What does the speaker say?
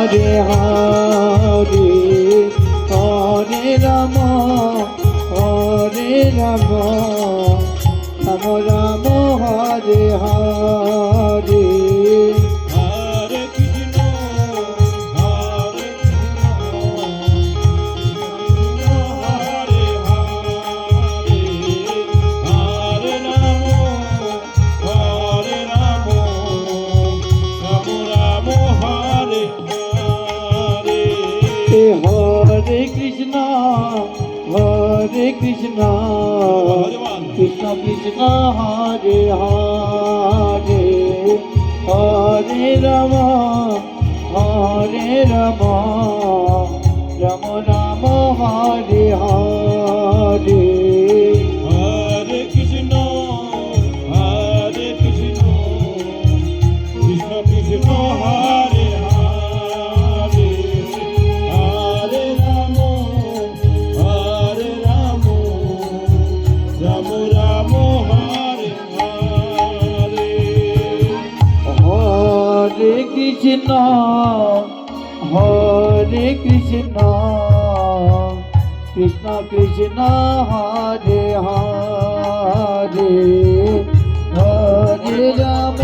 Hare Hare Hare Ram Ram Ram Hare Hare Hare Krishna Hare Krishna Hare Hare Hare Ram Ram Ram Hare Hare Hare Krishna Krishna Krishna Hare Hare Hare Ram Ram Ram Hare Hare Hare Krishna Krishna Krishna Hare Hare Hare Ram Ram Ram Hare Hare Hare Krishna Krishna Krishna Hare Hare Hare Ram